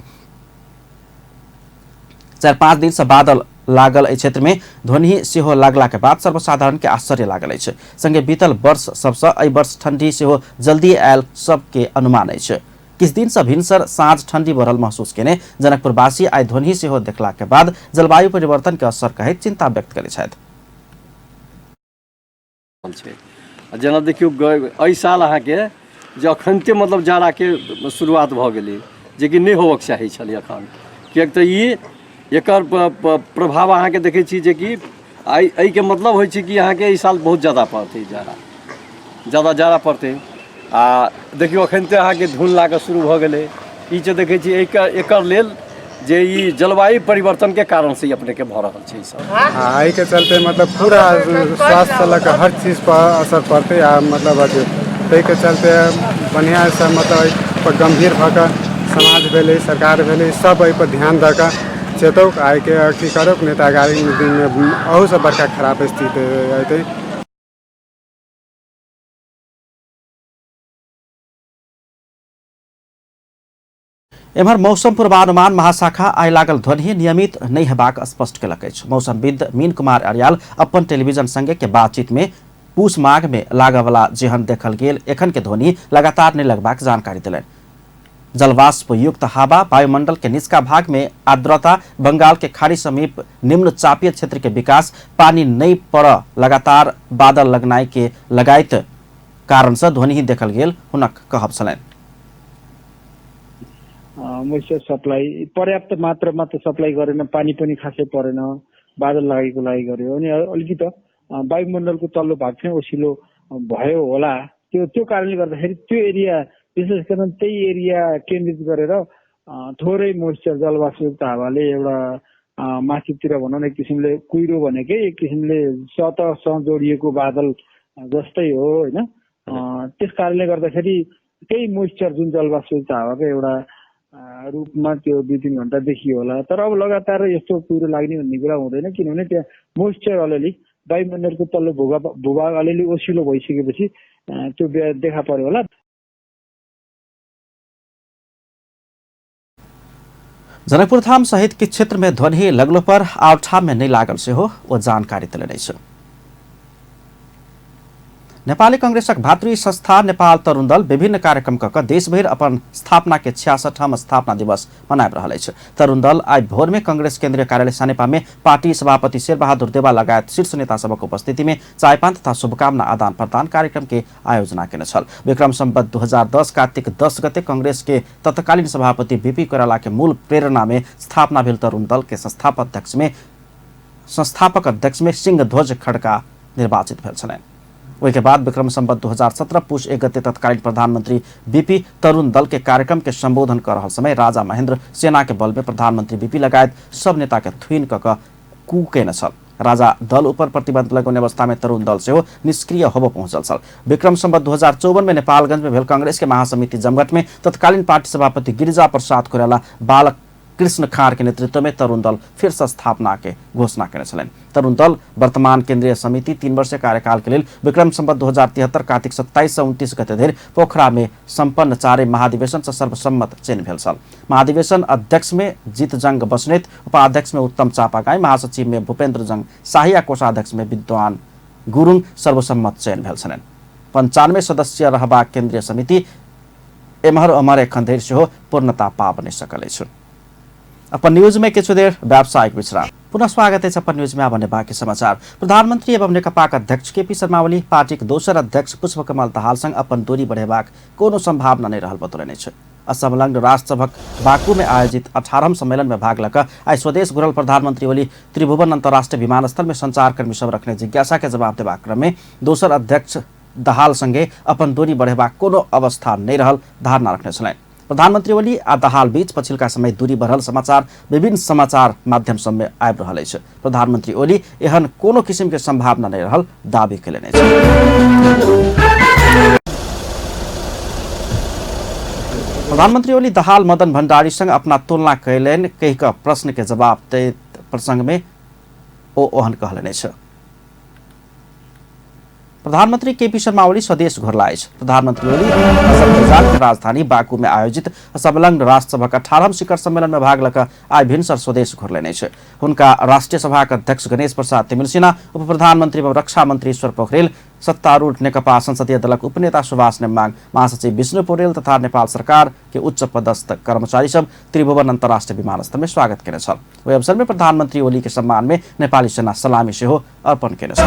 4-5 दिन से बादल लागल एहि क्षेत्र में ध्वनि सेहो लागला के बाद सर्वसाधारण के आश्चर्य लागल अछि। संगे बीतल वर्ष सबसे एहि वर्ष ठंडी सेहो जल्दी आयल सबके अनुमान अछि। किछु दिन से भिनसर साँझ ठंडी बढ़ल महसूस केने जनकपुरवासी आई ध्वनि सेहो देखला के बाद जलवायु परिवर्तन के असर कहैत चिंता व्यक्त करै छथि। जेना देखियो एहि साल अहाँके जे अखनते मतलब जाड़ाके शुरुआत भऽ गेलै जेकि नहि होबक चाही छलै एखन, किएक तऽ ई एकर प्रभाव अहाँके देखै छी जे कि एहिके मतलब होइ छै कि अहाँके ई साल बहुत ज़्यादा पड़तै, ज़्यादा जाड़ा पड़तै। आ देखियो अखनते अहाँके धुन लागऽ शुरू भऽ गेलै। ई जे देखै छी एकर लेल जे ई जलवायु परिवर्तन के कारण से अपने के भऽ रहल छै। सब एहि के चलते मतलब पूरा स्वास्थ्य से लऽ हर चीज पर असर पड़ते आ मतलब ताहि के चलते बढ़िया से मतलब गंभीर भऽ कऽ समाज भेलै, सरकार भेलै, सब एहि पर ध्यान दऽ कऽ चेतौक आइ के अथी करौक, नहि तऽ आगामी दिन में अहू से बड़का खराब स्थिति अयतै। एम्हर मौसम पूर्वानुमान महाशाखा आइ लागल ध्वनि नियमित नहीं हेबाक स्पष्ट केलक अछि। मौसमविद मीन कुमार अर्याल अपन टेलीविजन संगे के बातचीत में पूस माघ में लागऽ वाला जेहन देखल गेल एखन के ध्वनि लगातार नहीं लगबाक जानकारी देलनि। जलवाष्प युक्त हवा, वायुमंडल के निचका भाग में आर्द्रता, बंगाल के खाड़ी समीप निम्न चापीय क्षेत्र के विकास, पानी नहीं पड़ऽ, लगातार बादल लगनाई के लगायत कारण से ध्वनि देखल गेल हुनक कहब छलनि। मोइस्चर सप्लाई पर्याप्त मात्रामा त सप्लाई गरेन, पानी पनि खासै परेन, बादल लागेको लागि गर्यो अनि अलिकति वायुमण्डलको तल्लो भाग चाहिँ ओसिलो भयो होला। त्यो कारणले गर्दाखेरि त्यो एरिया विशेष गरी त्यही एरिया केन्द्रित गरेर थोरै मोइस्चर जलवाष्पयुक्त हावाले एउटा माथितिर भनौँ न एक किसिमले कुहिरो भनेकै एक किसिमले सतहसँग जोडिएको बादल जस्तै हो होइन। त्यस कारणले गर्दाखेरि त्यही मोइस्चर जुन जलवाष्पयुक्त हावाको एउटा रूपमा त्यो 2-3 घण्टा देखियो होला। तर अब लगातार यस्तो कुहिरो लाग्ने भन्ने कुरा हुँदैन, किनभने त्यहाँ मोइस्चर अलिअलि वायुमण्डलको तल्लो भूभाग अलिअलि ओसिलो भइसकेपछि त्यो देखा पर्यो होला। जनकपुर धाम सहित के क्षेत्र में ध्वनि लगलो पर आवठाम में नहीं लागल से हो वो जानकारी दिलने छ। नेपाली कांग्रेसक भातृ संस्था नेपाल तरुण दल विभिन्न कार्यक्रम कऽ देशभर अपन स्थापना के 66वां स्थापना दिवस मनाबि रहल अछि। तरुण दल आई भोर में कांग्रेस केंद्रीय कार्यालय सानेपा में पार्टी सभापति शेरबहादुर देवा लगायत शीर्ष नेता सबक उपस्थिति में चायपान तथा शुभकामना आदान प्रदान कार्यक्रम के आयोजना केने छल। विक्रम संवत 2010 कार्तिक 10 गते कांग्रेस के तत्कालीन सभापति बीपी कोइराला के मूल प्रेरणा में स्थापना भेल तरुण दल के संस्थापक अध्यक्ष में सिंह ध्वज खड़का निर्वाचित भेल छलनि। वही के बाद विक्रम संवत 2017 पुष 1 गते तत्कालीन प्रधानमंत्री बीपी तरुण दल के कार्यक्रम के संबोधन कर रहा समय राजा महेंद्र सेना के बल में प्रधानमंत्री बीपी लगायत सब नेता के थुइन कऽ कुकेने छल। राजा दल ऊपर प्रतिबंध लगाउने अवस्था में तरुण दल से निष्क्रिय होबो पहुंचल छल। विक्रम संवत 2054 में नेपालगंज में भेल कांग्रेस के महासमिति जमघट में तत्कालीन पार्टी सभापति गिरिजा प्रसाद कोइराला बालक कृष्ण खाँड के नेतृत्व में तरुण दल फिर से स्थापना के घोषणा करने छलनि। तरुण दल वर्तमान केंद्रीय समिति 3 वर्षीय कार्यकाल के लिए विक्रम संवत 2073 कार्तिक 27 से 29 गते धरि पोखरा में संपन्न 4 महाधिवेशन से सर्वसम्मत चयन भेल छल। महाधिवेशन अध्यक्ष में जीतजंग बस्नेत, उपाध्यक्ष में उत्तम चापागाई, महासचिव में भूपेन्द्र जंग शाही आ कोषाध्यक्ष में विद्वान गुरुङ सर्वसम्मत चयन भेल छलनि। 95 सदस्य रहबाक केंद्रीय समिति एम्हर अमर एखन धरि सेहो पूर्णता पाब नहि सकल अछि। अपन न्यूज में किछु देर व्यावसायिक विश्राम। पुनः स्वागत है अपन न्यूज में आने बाकी समाचार। प्रधानमंत्री एवं नेकपाक अध्यक्ष केपी शर्मा ओली पार्टी के दोसर अध्यक्ष पुष्पकमल दाहाल संग अपन दूरी बढ़ेबाक कोनो संभावना नहीं रहल बतौलनि छै। असंलग्न राष्ट्र सभक बाकू में आयोजित 18वें सम्मेलन में भाग लऽ आई स्वदेश घुरल प्रधानमंत्री ओली त्रिभुवन अंतर्राष्ट्रीय विमानस्थल में संचारकर्मी सब रखने जिज्ञासा के जवाब देबाक क्रम में दोसर अध्यक्ष दाहाल संगे अपन दूरी बढ़ेबाक कोनो अवस्था नहीं रहल धारणा रखने छलनि। प्रधानमंत्री ओली आ दाहाल बीच पछिल्का समय दूरी बढ़ल समाचार विभिन्न समाचार माध्यम सब में आबि रहल अछि। प्रधानमंत्री ओली एहन कोनो किसिम के संभावना नहीं रहल दावी केलनि अछि। प्रधानमंत्री ओली दाहाल मदन भण्डारी संग अपना तुलना कैलनि कहि कऽ प्रश्न के जवाब दैत प्रसंग में ओ ओहन कहलनि अछि। प्रधानमंत्री केपी शर्मा ओली स्वदेश घुरला अछि। प्रधानमंत्री ओली अजरबैजान के राजधानी बाकू में आयोजित संलग्न राष्ट्र सभा 18वें शिखर सम्मेलन में भाग लऽ आई भिनसर स्वदेश घुरलनि अछि। हुनका राष्ट्रीय सभा के अध्यक्ष गणेश प्रसाद तिमिल सिन्हा, उप प्रधानमंत्री एवं रक्षा मंत्री ईश्वर पोखरेल, सत्तारूढ़ नेकपा संसदीय दलक उपनेता सुभाष नेमाङ, महासचिव विष्णु पौडेल तथा नेपाल सरकार के उच्च पदस्थ कर्मचारी सब त्रिभुवन अंतर्राष्ट्रीय विमानस्थल में स्वागत केने छल। ओहि अवसर में प्रधानमंत्री ओली के सम्मान में नेपाली सेना सलामी सेहो अर्पण केने छल।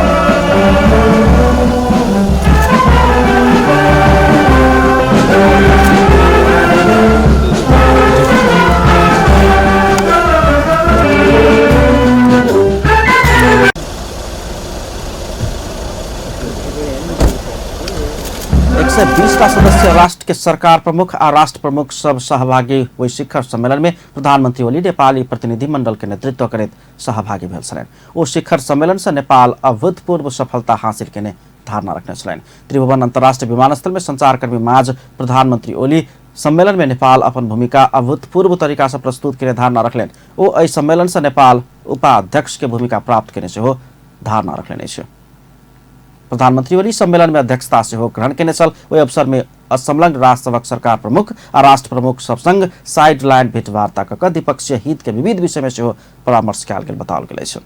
सदस्य राष्ट्र के सरकार प्रमुख आ राष्ट्र प्रमुख सब सहभागी हुई शिखर सम्मेलन में प्रधानमंत्री ओली नेपाली प्रतिनिधि मंडल के नेतृत्व करैत सहभागी भेल छलनि। ओ शिखर सम्मेलन से नेपाल अभूतपूर्व सफलता हासिल केने धारणा रखने छलनि। त्रिभुवन अंतर्राष्ट्रीय विमानस्थल में संचारकर्मी माझ प्रधानमंत्री ओली सम्मेलन में नेपाल अपन भूमिका अभूतपूर्व तरीका से प्रस्तुत केने धारणा रखलनि। ओ एहि सम्मेलन से नेपाल उपाध्यक्ष के भूमिका प्राप्त केने सेहो धारणा रखलनि अछि। प्रधानमंत्री ओली सम्मेलन में अध्यक्षता से ग्रहण केने छल। ओहि अवसर में असंलग्न राष्ट्र सभक सरकार प्रमुख आ राष्ट्र प्रमुख सब संग साइड लाइन भेंटवार्ता कऽ द्विपक्षीय हित के विविध विषय में सेहो परामर्श कयल गेल बताओल गेल अछि।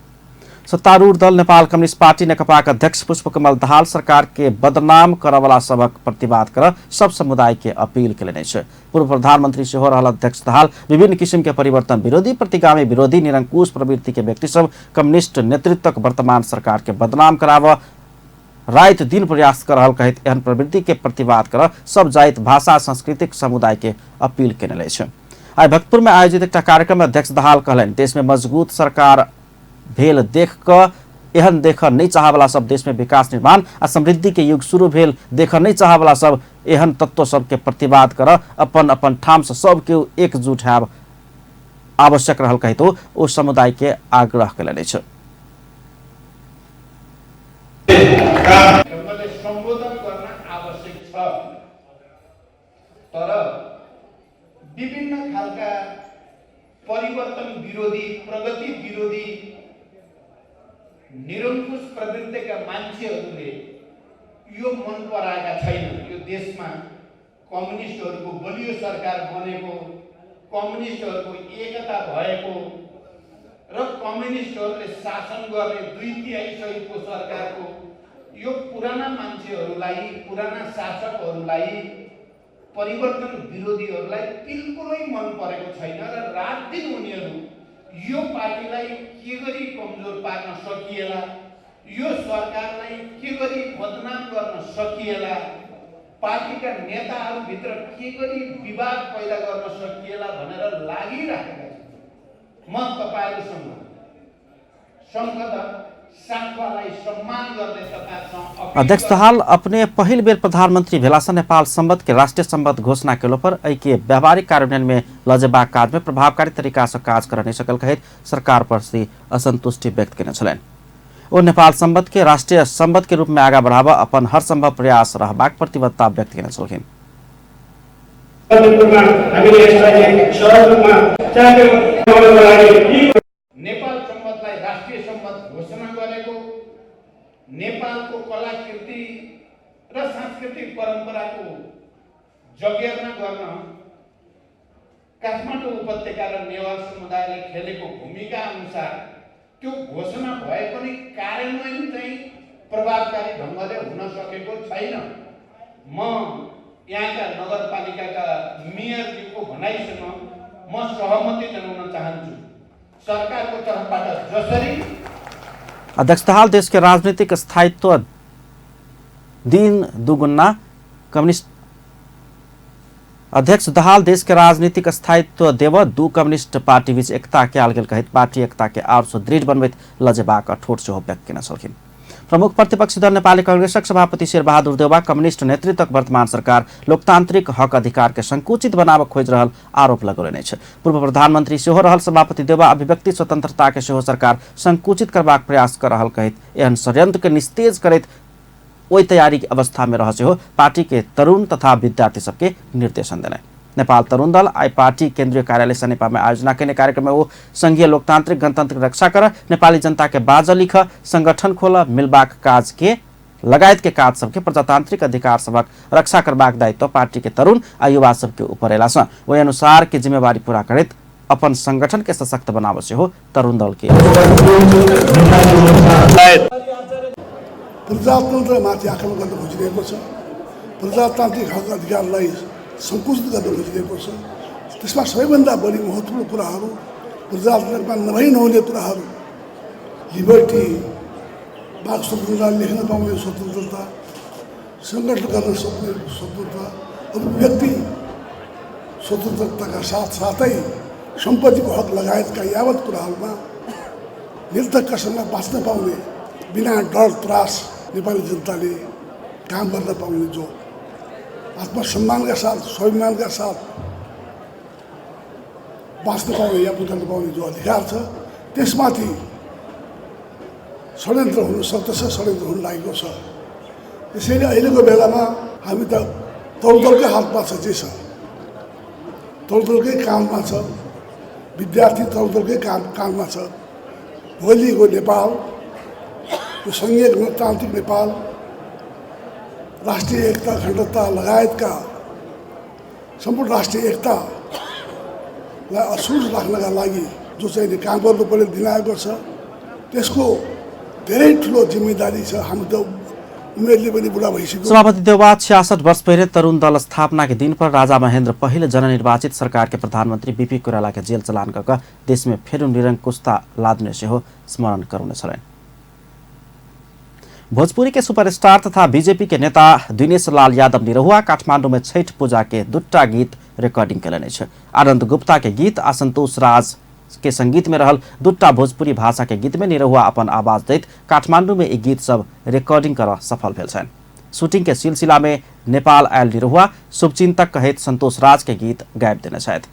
सत्तारूढ़ दल नेपाल कम्युनिस्ट पार्टी नेकपा के अध्यक्ष पुष्पकमल दाहाल सरकार के बदनाम करऽ वाला सबक प्रतिवाद कर सब समुदाय के अपील केलनि अछि। पूर्व प्रधानमंत्री सेहो रहल अध्यक्ष दाहाल विभिन्न किसिम के परिवर्तन विरोधी, प्रतिगामी विरोधी, निरंकुश प्रवृत्ति के व्यक्ति सब कम्युनिस्ट नेतृत्वक वर्तमान सरकार के बदनाम करावऽ रात दिन प्रयास कर रहल कहैत एहन प्रवृत्ति के प्रतिवाद कर सब जाति, भाषा, सांस्कृतिक समुदाय के अपील केने अछि। आई भक्तपुर में आयोजित एक कार्यक्रम में अध्यक्ष दाहाल कहलनि देश में मजबूत सरकार भेल देख कऽ एहन देख नहीं चाहवला सब देश में विकास, निर्माण आ समृद्धि के युग शुरू भेल देख नहीं चाहवला सब एहन तत्व सब के प्रतिवाद कर अपन अपन ठाम से सब के एकजुट होयब आवश्यक रहल कहैत ओ समुदाय के आग्रह केलनि अछि। संबोधन गर्न आवश्यक छ, तर विभिन्न खालका परिवर्तन विरोधी, प्रगति विरोधी, निरंकुश प्रवृत्तिका मान्छेहरूले यो मन पराएका छैनन्। यो देशमा कम्युनिस्टहरूको बलियो सरकार बनेको कम्युनिस्टहरूको एकता भएको र कम्युनिस्टहरूले शासन गर्ने 2/3 सहितको सरकारको यो पुराना मान्छेहरूलाई, पुराना शासकहरूलाई, परिवर्तन विरोधीहरूलाई बिल्कुलै मन परेको छैन र रात दिन उनीहरू यो पार्टीलाई के गरी कमजोर पार्न सकिएला, यो सरकारलाई के गरी बदनाम गर्न सकिएला, पार्टीका नेताहरूभित्र के गरी विवाद पैदा गर्न सकिएला भनेर लागिराखेका छन्। म तपाईहरुसँग संसद साखवालाई सम्मान गर्ने तपाईहरुसँग अध्यक्ष दाहाल अपने पहिल बेर प्रधानमंत्री भेलासा नेपाल संबंध के राष्ट्रीय संबंध घोषणा के पर के व्यावहारिक कार्यान्वयन में लजेबाग काज में प्रभावकारी तरीका से काज कर नहीं सकल कहित सरकार प्रति असंतुष्टि व्यक्त करने छलैन। ओ नेपाल संबंध के राष्ट्रीय संबंध के रूप में आगा बढ़ावा अपन हर संभव प्रयास रहबाक प्रतिबद्धता व्यक्त करने छलखिन। नेपाल सम्बन्धलाई राष्ट्रिय सम्बन्ध घोषणा गरेको, नेपालको कलाकृति र सांस्कृतिक परम्पराको जगेर्ना गर्न काठमाडौँ उपत्यका र नेवार समुदायले खेलेको भूमिका अनुसार त्यो घोषणा भए पनि कार्यान्वयन चाहिँ प्रभावकारी ढङ्गले हुन सकेको छैन। म यहाँका नगरपालिकाका मेयरजीको भनाइसँग म सहमति जनाउन चाहन्छु। सरकारको तर्फबाट जसरी अध्यक्ष दाहाल देश के राजनीतिक स्थायित्व दिन दुगुना कम्युनिस्ट अध्यक्ष दाहाल देश के राजनीतिक स्थायित्व देव दू कम्युनिस्ट पार्टी बीच एकता के आलगेल कहित पार्टी एकता के आर सुदृढ़ बनबैत लजेबाक ठोट सेहो व्यक्त केना छलखिन। प्रमुख प्रतिपक्षी दल नेपाली कांग्रेसक सभापति शेरबहादुर देउवा कम्युनिस्ट नेतृत्वक वर्तमान सरकार लोकतांत्रिक हक अधिकार के संकुचित बनाव खोज रहल आरोप लगौने छ। पूर्व प्रधानमंत्री सेहो रहल सभापति देउवा अभिव्यक्ति स्वतंत्रता के सेहो सरकार संकुचित करबाक प्रयास कर रहल कहित एहन षड्यंत्र के निस्तेज करैत ओई तैयारी की अवस्था में रह हो पार्टी के तरुण तथा विद्यार्थी सबके निर्देशन देने। नेपाल तरुण दल आई पार्टी केंद्रीय कार्यालय सनेपा में आयोजना करने कार्यक्रम में वो संघीय लोकतांत्रिक गणतंत्र रक्षा कर नेपाली जनता के बाज लिख संगठन खोल मिलबाक काज के लगायत के काज सबके प्रजातांत्रिक अधिकार सबक रक्षा करबाक दायित्व पार्टी के तरुण आ युवा सबके ऊपर एला वही अनुसार के जिम्मेवारी पूरा करित अपन संगठन के सशक्त बनाव से हो तरुण दल के प्रजातन्त्रमाथि आक्रमण गर्न खोजिरहेको छ, प्रजातान्त्रिक हक अधिकारलाई संकुचित गर्न खोजिरहेको छ। त्यसमा सबैभन्दा बढी महत्त्वपूर्ण कुराहरू प्रजातन्त्रमा नभई नहुने कुराहरू लिबर्टी, वाक स्वतन्त्रता, लेख्न पाउने स्वतन्त्रता, सङ्गठन गर्न सक्ने स्वतन्त्रता, अभिव्यक्ति स्वतन्त्रताका साथसाथै सम्पत्तिको हक लगायतका यावत कुराहरूमा निर्धक्कसँग बाँच्न पाउने, बिना डर त्रास नेपाली जनताले काम गर्न पाउने, जो आत्मसम्मानका साथ स्वाभिमानका साथ बाँच्न पाउने, यापन गर्न पाउने जो अधिकार छ, त्यसमाथि षड्यन्त्र हुन सक्दछ, षड्यन्त्र हुन लागेको छ। त्यसैले अहिलेको बेलामा हामी त तौलदलकै हातमा छ, जे छ तौलदलकै काममा छ, विद्यार्थी तौलदलकै काममा छ। भोलिको नेपाल, यो संघीय गणतान्त्रिक नेपाल, राष्ट्रिय एकता, अखण्डता लगायतका सम्पूर्ण राष्ट्रिय एकतालाई अक्षुण्ण राख्नका लागि जो चाहिँ काम गर्नुपर्ने दिन आएको छ, त्यसको धेरै ठुलो जिम्मेदारी छ। हामी त उमेरले पनि बुढा भइसक्यो। सभापति देउवा 66 वर्ष पहले तरुण दल स्थापना के दिन पर राजा महेंद्र पहले जननिर्वाचित सरकार के प्रधानमंत्री बीपी कोइराला के जेल चलान कर देश में फेर निरंकुशता लादने से हो स्मरण कराउने छन्। भोजपुरी के सुपरस्टार तथा बीजेपी के नेता दिनेश लाल यादव निरहुआ काठमांडू में छठ पूजा के दुट्टा गीत रिकॉर्डिंग करेने छ। आनंद गुप्ता के गीत आ संतोष राज के संगीत में रहल दुट्टा भोजपुरी भाषा के गीत में निरहुआ अपन आवाज दैत काठमांडू में एक गीत सब रिकॉर्डिंग कर सफल भेल छन्। शूटिंग के सिलसिला में नेपाल आयल निरहुआ शुभचिंतक कहित संतोष राज के गीत गायब देने छथि।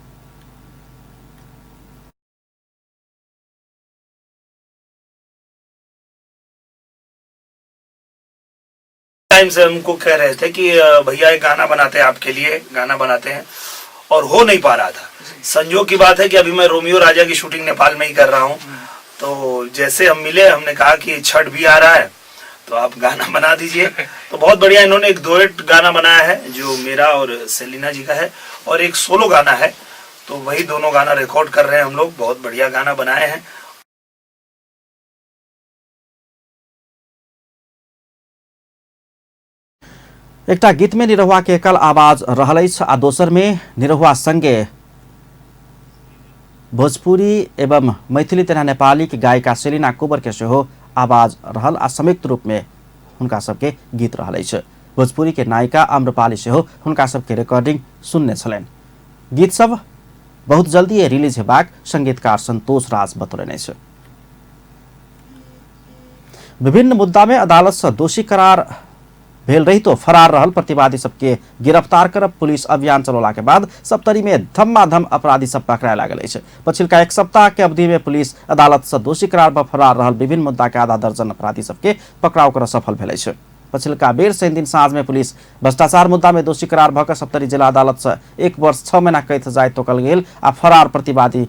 टाइम से हमको कह रहे थे कि भैया एक गाना बनाते हैं आपके लिए, गाना बनाते हैं, और हो नहीं पा रहा था। संजोग की बात है कि अभी मैं रोमियो राजा की शूटिंग नेपाल में ही कर रहा हूँ। तो जैसे हम मिले, हमने कहा कि छठ भी आ रहा है तो आप गाना बना दीजिए। तो बहुत बढ़िया, इन्होंने एक डुएट गाना बनाया है जो मेरा और सेलिना जी का है, और एक सोलो गाना है। तो वही दोनों गाना रिकॉर्ड कर रहे हैं हम लोग। बहुत बढ़िया गाना बनाए हैं। एकटा गीत में निरहुआ के एकल आवाज रहल अछि आ दोसर में निरहुआ संगे भोजपुरी एवं मैथिली तथा नेपाली के गायिका सेलिना कुबर के सेहो आवाज रहल आ संयुक्त रूप में हुनका सबके गीत रहल अछि। भोजपुरी के नायिका आम्रपाली सेहो हुनका सबके रिकॉर्डिंग सुनने छलनि। गीत सब बहुत जल्दी रिलीज हेबाक संगीतकार संतोष राज बतौलनि अछि। विभिन्न मुद्दा में अदालत से दोषी करार भेल रही तो फरार रहल प्रतिवादी सबके गिरफ्तार करब पुलिस अभियान चलौला के बाद सप्तरी में धमाधम अपराधी सब पकड़ाए लागल अछि। पछिलका एक सप्ताह के अवधि में पुलिस अदालत से दोषी करार पर फरार रहल विभिन्न मुद्दा के आधा दर्जन अपराधी सबके पकड़ाव कर सफल भेल अछि। पछिलका बेर शनि दिन साँझ में पुलिस भ्रष्टाचार मुद्दा में दोषी करार भऽ सप्तरी जिला अदालत से 1 वर्ष 6 महीना कैद सजाय तोकल गेल आ फरार प्रतिवादी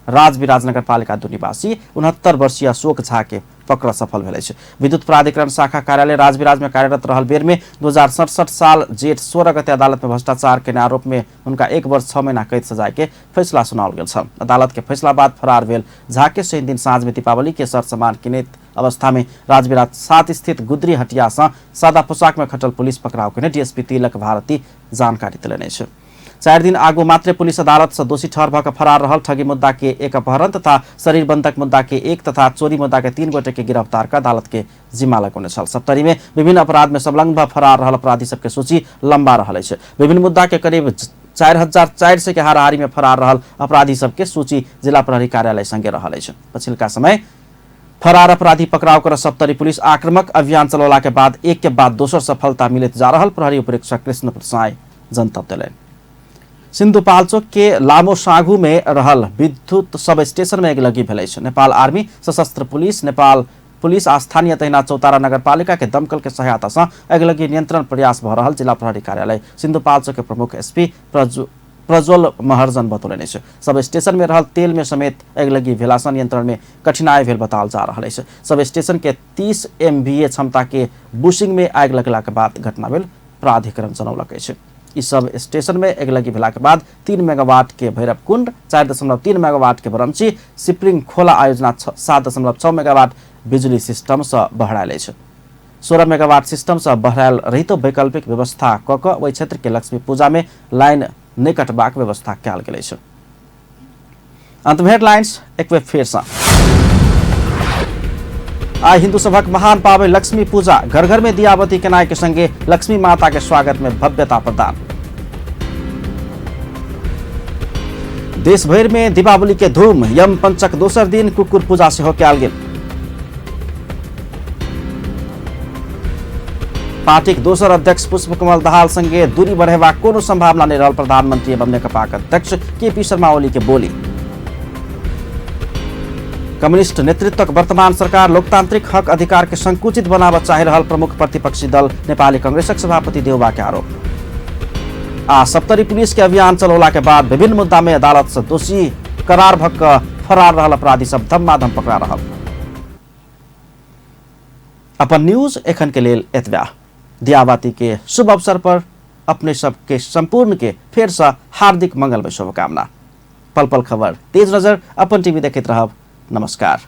राजविराज नगरपालिका 2 निवासी 69 वर्षीय अशोक झा के पकड़ सफल भेल अछि। विद्युत प्राधिकरण शाखा कार्यालय राजविराज में कार्यरत रहल बेर में 2067 साल जेठ 16 गते अदालत में भ्रष्टाचार के आरोप में उनका 1 वर्ष 6 महीना कैद सजाय के फैसला सुनाओल गेल छल। अदालत के फैसला बाद फरार भेल झा के शनि दिन साँझ में दीपावली के सर सामान किनैत अवस्था में राजविराज 7 स्थित गुदरी हटिया से सादा पोशाक में खटल पुलिस पकड़ाव के डीएसपी तिलक भारती जानकारी देलनि अछि। 4 दिन आगू मात्र पुलिस अदालत से दोषी ठहर भऽ फरार रहल ठगी मुद्दा के 1 अपहरण तथा शरीर बंधक मुद्दा के 1 तथा चोरी मुद्दा के 3 गोटे के गिरफ्तार कर अदालत के जिम्मा लगौने छल। सप्तरी में विभिन्न अपराध में संलग्न भऽ फरार रहल अपराधी सबके सूची लंबा रहल अछि। विभिन्न मुद्दा के करीब 4400 के हाराहारी में फरार रहल अपराधी सबके सूची जिला प्रहरी कार्यालय संगे रहल अछि। पछिलका समय फरार अपराधी पकड़ाव कर सप्तरी पुलिस आक्रामक अभियान चलौला के बाद एक के बाद दोसर सफलता मिलत जा रहल प्रहरी उपरीक्षक कृष्ण प्रसाद जनतब देलनि। सिन्धुपाल्चोक के लामो सागु में रहल विद्युत सब स्टेशन में अगिलगी भेल अछि। नेपाल आर्मी, सशस्त्र पुलिस, नेपाल पुलिस आ स्थानीय तहिना चौतारा नगरपालिका के दमकल के सहायता से अगिलगी नियंत्रण प्रयास भऽ रहल जिला प्रहरी कार्यालय सिन्धुपाल्चोक के प्रमुख एसपी प्रज्वल महर्जन बतौलनि अछि। सब स्टेशन में रहल तेल में समेत अगिलगी भेला सँ नियंत्रण में कठिनाई भेल बताओल जा रहल अछि। सब स्टेशन के 30 MVA क्षमता के बुशिंग में आगि लगला के बाद घटना भेल प्राधिकरण जनौलक अछि। इस सब स्टेशन में अगिलगी भेला के बाद 3 मेगावाट के भैरवकुंड, 4.3 मेगावाट के बरमची, सिपरिंग खोला आयोजना 7.6 मेगावाट बिजली सिस्टम से बढ़ायल अछि। 16 मेगावाट सिस्टम से बढ़ायल रही तो वैकल्पिक व्यवस्था कऽ कऽ ओहि क्षेत्र के लक्ष्मी पूजा में लाइन नहि कटबाक व्यवस्था कयल गेल अछि। अंत में हेडलाइंस एक बेर फेर सँ। आई हिंदू सभक महान पाबनि लक्ष्मी पूजा, घर घर में दियाबती केनाय के संगे लक्ष्मी माता के स्वागत में भव्यता प्रदान। देश भर में दीपावली के धूम, यम पंचक दोसर दिन कुकुर पूजा सेहो कयल गेल। पार्टी के दोसर अध्यक्ष पुष्पकमल दाहाल संगे दूरी बढ़ेबाक कोनो संभावना नहि रहल प्रधानमंत्री एवं नेकपा अध्यक्ष केपी शर्मा ओली के बोली। कम्युनिस्ट नेतृत्वक वर्तमान सरकार लोकतांत्रिक हक अधिकार के संकुचित बनाबऽ चाहि रहल प्रमुख प्रतिपक्षी दल नेपाली कांग्रेसक सभापति देउबा के आरोप। आ सप्तरी पुलिस के अभियान चलौला के बाद विभिन्न मुद्दा में अदालत से दोषी करार भऽ कऽ फरार रहल अपराधी सब धमाधम पकड़ा रहल। अपन न्यूज एखन के लेल एतबा। दियाबाती के शुभ अवसर पर अपने सबके संपूर्ण के फेर से हार्दिक मंगलमय शुभकामना। पल पल खबर, तेज नजर, अपन टीवी देखैत रहब। नमस्कार।